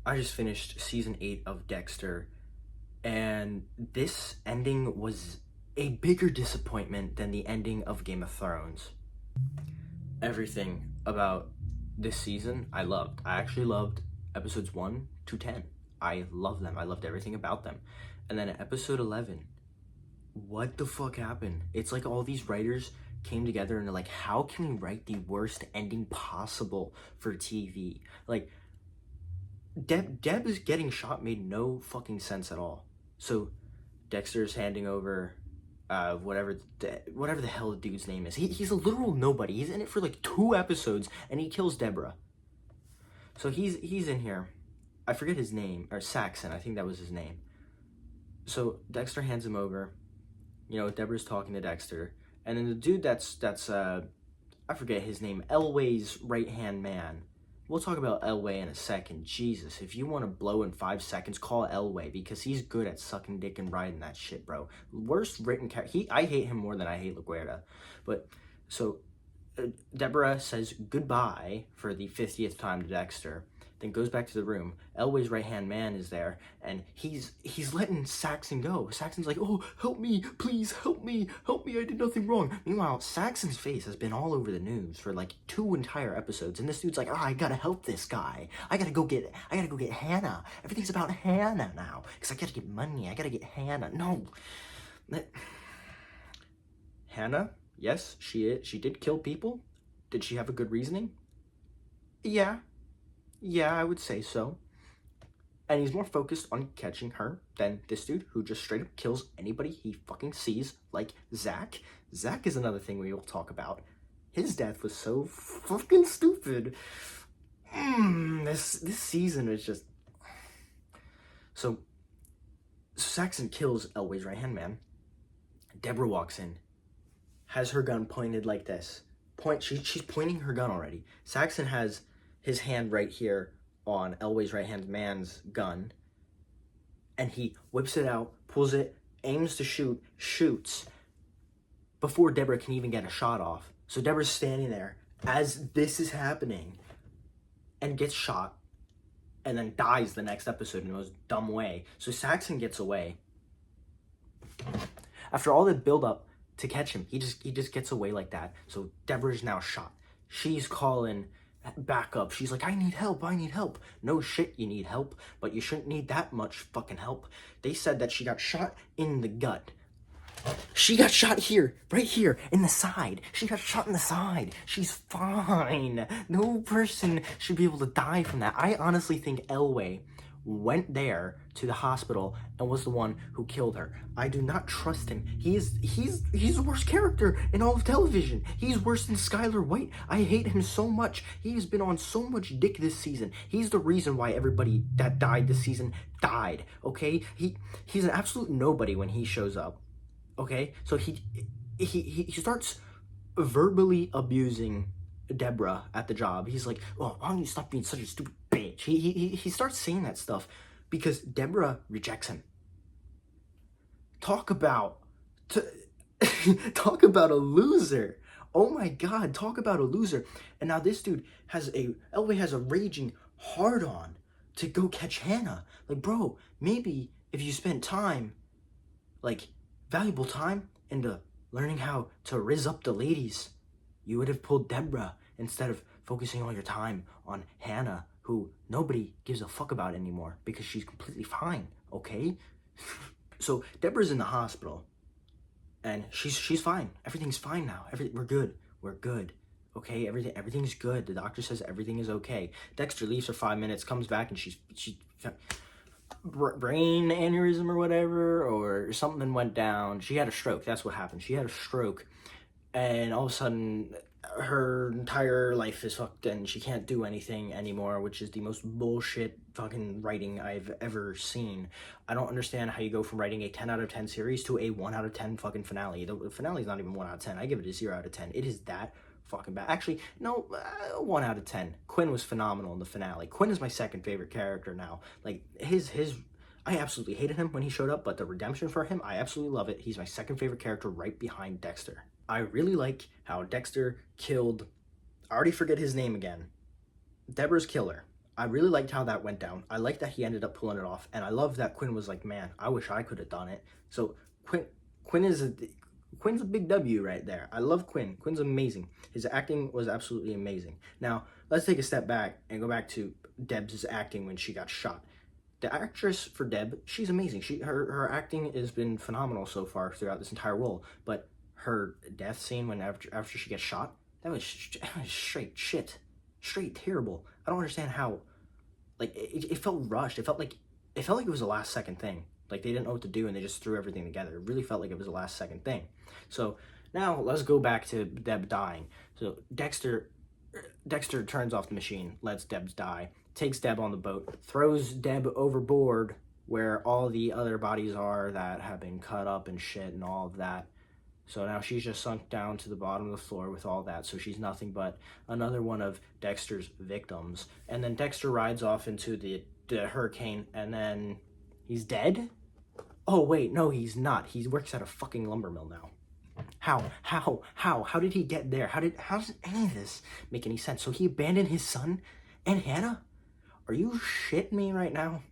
I just finished season 8 of Dexter, and this ending was a bigger disappointment than the ending of Game of Thrones. Everything about this season I loved. I actually loved episodes 1 to 10. I love them. I loved everything about them. And then episode 11, what the fuck happened? It's like all these writers came together and they're like, how can we write the worst ending possible for TV? Like, Deb's getting shot made no fucking sense at all. So Dexter's handing over whatever the hell the dude's name is. He's a literal nobody. He's in it for like 2 episodes and he kills Deborah. So he's in here. I forget his name, or Saxon, I think that was his name. So Dexter hands him over. You know, Deborah's talking to Dexter, and then the dude that's I forget his name, Elway's right-hand man. We'll talk about Elway in a second. Jesus, if you want to blow in 5 seconds, call Elway, because he's good at sucking dick and riding that shit, bro. Worst written character. I hate him more than I hate LaGuerta. But, so, Deborah says goodbye for the 50th time to Dexter, then goes back to the room. Elway's right-hand man is there, and he's letting Saxon go. Saxon's like, oh, help me, please, help me, I did nothing wrong. Meanwhile, Saxon's face has been all over the news for like 2 entire episodes, and this dude's like, I gotta help this guy. I gotta go get Hannah. Everything's about Hannah now, because I gotta get money. I gotta get Hannah. No. Hannah, yes, she did kill people. Did she have a good reasoning? Yeah, I would say so. And he's more focused on catching her than this dude who just straight up kills anybody he fucking sees, like Zach. Zach is another thing we will talk about. His death was so fucking stupid. This season is just... So Saxon kills Elway's right-hand man. Deborah walks in, has her gun pointed like this. She's pointing her gun already. Saxon has his hand right here on Elway's right-hand man's gun, and he whips it out, pulls it, aims to shoot, shoots, before Deborah can even get a shot off. So Deborah's standing there as this is happening, and gets shot, and then dies the next episode in the most dumb way. So Saxon gets away. After all the build-up to catch him, he just gets away like that. So Deborah's now shot. She's calling back up. She's like, I need help. No shit, you need help, but you shouldn't need that much fucking help. They said that she got shot in the gut. She got shot here, right here, in the side. She got shot in the side. She's fine. No person should be able to die from that. I honestly think Elway went there to the hospital and was the one who killed her. I do not trust him. He's the worst character in all of television. He's worse than Skylar White. I hate him so much. He's been on so much dick this season. He's the reason why everybody that died this season died, okay? He's an absolute nobody when he shows up, okay? So he starts verbally abusing Deborah at the job. He's like, oh, why don't you stop being such a stupid bitch? He starts saying that stuff because Deborah rejects him. Talk about a loser. Oh my god, talk about a loser. And now this dude Elway has a raging hard-on to go catch Hannah. Like, bro, maybe if you spent time, like valuable time, into learning how to rizz up the ladies, you would have pulled Deborah instead of focusing all your time on Hannah, who nobody gives a fuck about anymore because she's completely fine, okay? So Deborah's in the hospital, and she's fine. Everything's fine now. We're good, okay? Everything's good. The doctor says everything is okay. Dexter leaves for 5 minutes, comes back, and she's brain aneurysm or whatever, or something went down. She had a stroke. That's what happened. She had a stroke, and all of a sudden her entire life is fucked and she can't do anything anymore, which is the most bullshit fucking writing I've ever seen. I don't understand how you go from writing a 10 out of 10 series to a 1 out of 10 fucking finale. The finale is not even 1 out of 10. I give it a 0 out of 10. It is that fucking bad. Actually, no, 1 out of 10. Quinn was phenomenal in the finale. Quinn is my second favorite character now. Like, I absolutely hated him when he showed up, but the redemption for him, I absolutely love it. He's my second favorite character right behind Dexter. I really like how Dexter killed, I already forget his name again, Deborah's killer. I really liked how that went down. I liked that he ended up pulling it off, and I love that Quinn was like, "Man, I wish I could have done it." So Quinn is Quinn's a big W right there. I love Quinn. Quinn's amazing. His acting was absolutely amazing. Now let's take a step back and go back to Deb's acting when she got shot. The actress for Deb, she's amazing. Her acting has been phenomenal so far throughout this entire role. But her death scene when after she gets shot, that was straight shit, straight terrible. I don't understand how. Like it felt rushed. It felt like it was a last second thing. Like they didn't know what to do and they just threw everything together. It really felt like it was a last second thing. So now let's go back to Deb dying. So Dexter turns off the machine, lets Deb die, takes Deb on the boat, throws Deb overboard where all the other bodies are that have been cut up and shit and all of that. So now she's just sunk down to the bottom of the floor with all that. So she's nothing but another one of Dexter's victims. And then Dexter rides off into the hurricane and then he's dead? Oh, wait, no, he's not. He works at a fucking lumber mill now. How did he get there? How does any of this make any sense? So he abandoned his son and Hannah? Are you shitting me right now?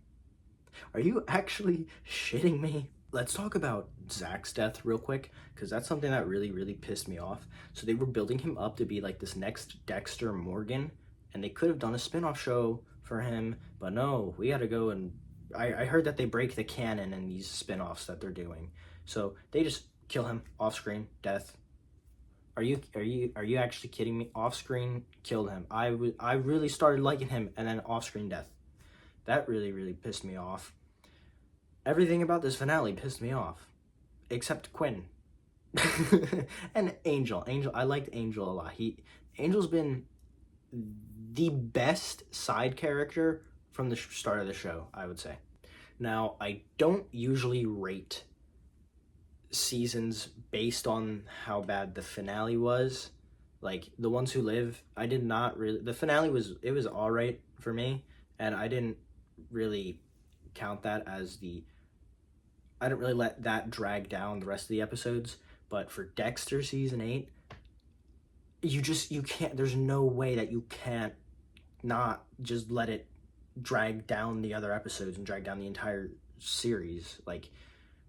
Are you actually shitting me? Let's talk about Zach's death real quick, because that's something that really, really pissed me off. So they were building him up to be like this next Dexter Morgan, and they could have done a spin-off show for him, but no, we gotta go and I heard that they break the canon in these spin-offs that they're doing. So they just kill him off screen, death. Are you actually kidding me? Off screen, killed him. I really started liking him, and then off screen death. That really, really pissed me off. Everything about this finale pissed me off, except Quinn. And Angel. I liked Angel a lot. Angel's been the best side character from the start of the show, I would say. Now, I don't usually rate seasons based on how bad the finale was. Like, The Ones Who Live, I did not really... The finale was alright for me, and I didn't really count that as the... I didn't really let that drag down the rest of the episodes. But for Dexter Season 8, you can't... There's no way that you can't not just let it drag down the other episodes and drag down the entire series. Like,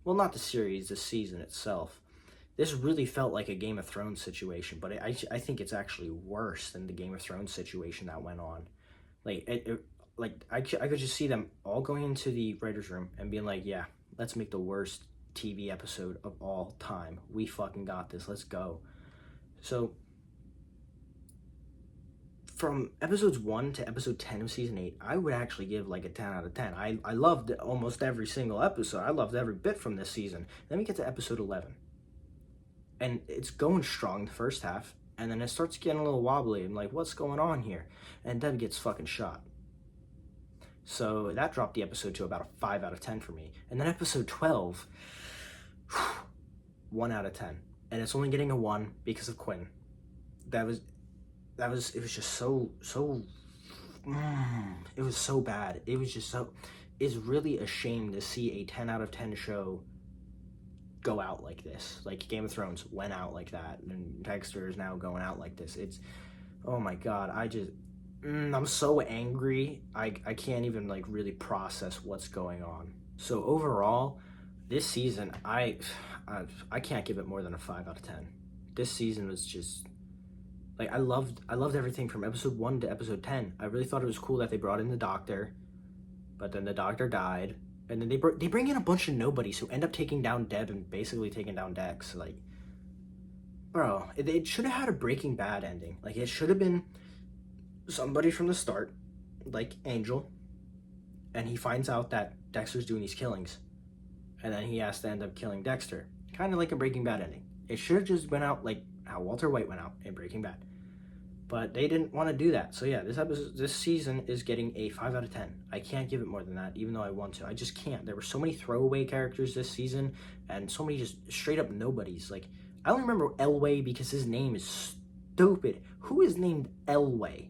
well, not the series, the season itself. This really felt like a Game of Thrones situation, but I think it's actually worse than the Game of Thrones situation that went on. Like, I could just see them all going into the writer's room and being like, yeah, let's make the worst TV episode of all time. We fucking got this. Let's go. So, from episodes 1 to episode 10 of season 8, I would actually give like a 10 out of 10. I loved almost every single episode. I loved every bit from this season. Then we get to episode 11. And it's going strong the first half, and then it starts getting a little wobbly. I'm like, what's going on here? And Deb gets fucking shot. So that dropped the episode to about a 5 out of 10 for me. And then episode 12, 1 out of 10. And it's only getting a 1 because of Quinn. It was just so it was so bad. It was just so, it's really a shame to see a 10 out of 10 show go out like this. Like Game of Thrones went out like that, and Dexter is now going out like this. It's, oh my god, I'm so angry. I can't even like really process what's going on. So overall, this season, I can't give it more than a 5 out of 10. This season was just, like, I loved everything from episode 1 to episode 10. I really thought it was cool that they brought in the doctor, but then the doctor died, and then they bring in a bunch of nobodies who end up taking down Deb and basically taking down Dex. Like, bro, it should have had a Breaking Bad ending. Like, it should have been somebody from the start, like Angel, and he finds out that Dexter's doing these killings, and then he has to end up killing Dexter. Kind of like a Breaking Bad ending. It should have just went out like how Walter White went out in Breaking Bad. But they didn't want to do that. So yeah, this season is getting a 5 out of 10. I can't give it more than that, even though I want to. I just can't. There were so many throwaway characters this season, and so many just straight up nobodies. Like, I only remember Elway because his name is stupid. Who is named Elway?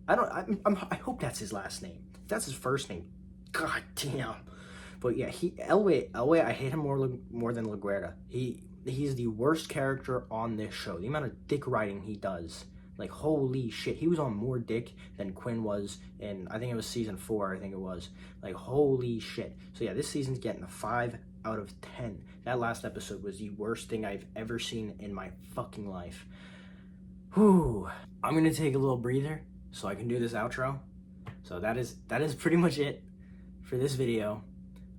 I hope that's his last name. If that's his first name, god damn. But yeah, Elway, I hate him more than LaGuerta. He's the worst character on this show. The amount of dick riding he does. Like, holy shit, he was on more dick than Quinn was in, I think it was season 4, I think it was. Like, holy shit. So yeah, this season's getting a 5 out of 10. That last episode was the worst thing I've ever seen in my fucking life. Whew. I'm gonna take a little breather so I can do this outro. So that is pretty much it for this video.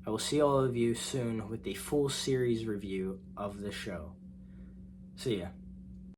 I will see all of you soon with the full series review of the show. See ya.